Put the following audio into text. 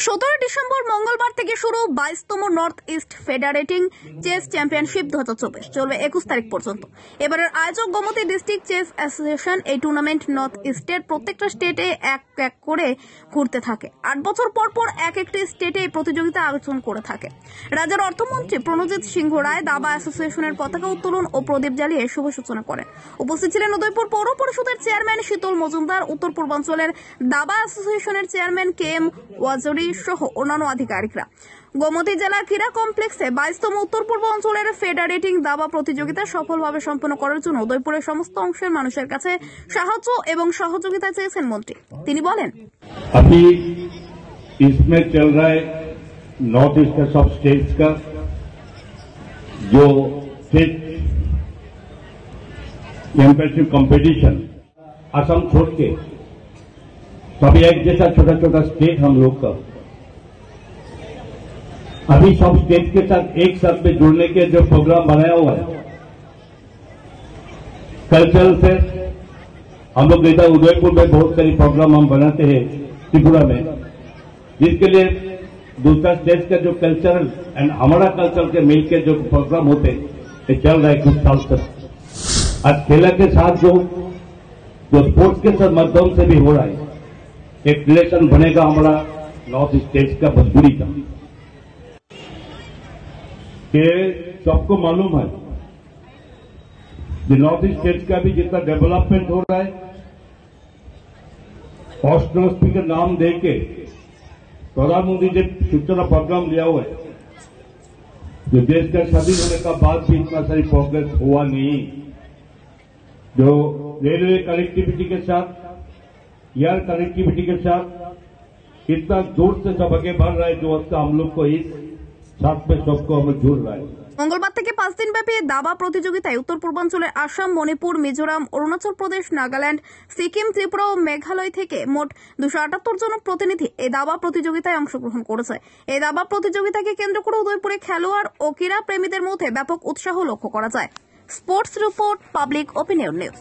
17 December মঙ্গলবার থেকে শুরু 22তম নর্থ ইস্ট ফেডারেটিং চেস চ্যাম্পিয়নশিপ 2024 চলবে 21 তারিখ পর্যন্ত। এবারের আয়োজক গোমতী ডিস্ট্রিক্ট চেস অ্যাসোসিয়েশন। এই টুর্নামেন্ট নর্থ ইস্টের প্রত্যেকটা স্টেটে এক এক করে ঘুরতে থাকে। 8 বছর পর পর এক একটি স্টেটে এই প্রতিযোগিতা আয়োজন করে থাকে। রাজ্যের অর্থমন্ত্রী প্রণজিৎ সিংহ রায় দাবা অ্যাসোসিয়েশনের পতাকা উত্তোলন ও প্রদীপ জ্বালিয়ে শুভ সূচনা করেন। উপস্থিত ছিলেন উদয়পুর পৌর পরিষদের চেয়ারম্যান শীতল মজুমদার, উত্তর পূর্বাঞ্চলের দাবা অ্যাসোসিয়েশনের চেয়ারম্যান KM ওয়াজরি সহ অন্যান্য আধিকারিকরা। গোমতী জেলার ক্রীড়া কমপ্লেক্সে 22তম উত্তর পূর্ব অঞ্চলের ফেডারেটিং দাবা প্রতিযোগিতা সফলভাবে সম্পন্ন করার জন্য উদয়পুরের সমস্ত অংশের মানুষের কাছে সাহায্য এবং সহযোগিতা চেয়েছেন মন্ত্রী। তিনি বলেন, अभी इसमें चल रहा है नॉर्थ ईस्ट के सब स्टेट्स का जो स्टेट चैंपियनशिप कंपटीशन, असम छोड़ के सभी एक जैसा छोटा छोटा स्टेट हम लोग का अभी सब स्टेट के साथ एक साथ में जुड़ने के जो प्रोग्राम बनाया हुआ है कल्चरल से। हम लोग इधर उदयपुर में बहुत सारी प्रोग्राम हम बनाते हैं त्रिपुरा में, जिसके लिए दूसरा स्टेट का जो कल्चरल एंड हमारा कल्चर के मिलकर जो प्रोग्राम होते हैं ये चल रहा है कुछ साल तक। आज खेला के साथ जो स्पोर्ट्स के साथ माध्यम से भी हो रहा है, एक रिलेशन बनेगा हमारा नॉर्थ स्टेट का मजबूरी का। कि सबको मालूम है कि नॉर्थ ईस्ट स्टेट का भी जितना डेवलपमेंट हो रहा है, हॉस्टल स्पीकर नाम देके प्रधानमंत्री ने सूचना प्रोग्राम लिया हुआ है, जो देश का स्वाधीन होने का बाद भी इतना सारी प्रोग्रेस हुआ नहीं। जो रेलवे कनेक्टिविटी के साथ, एयर कनेक्टिविटी के साथ इतना दूर से सब आगे बढ़ रहा है, जो उसका हम लोग को इस साथ में सबको हम जुड़ रहा है। মঙ্গলবার থেকে 5 দিন ব্যাপী দাবা প্রতিযোগিতায় উত্তর পূর্বাঞ্চলের আসাম, মণিপুর, মিজোরাম, অরুণাচল প্রদেশ, নাগাল্যান্ড, সিকিম, ত্রিপুরা ও মেঘালয় থেকে মোট 278 জন প্রতিনিধি এই দাবা প্রতিযোগিতায় অংশগ্রহণ করেছে। এই দাবা প্রতিযোগিতাকে কেন্দ্র করে উদয়পুরে খেলোয়াড় ও ক্রীড়া প্রেমীদের মধ্যে ব্যাপক উৎসাহ লক্ষ্য করা যায়। Sports report, public opinion news.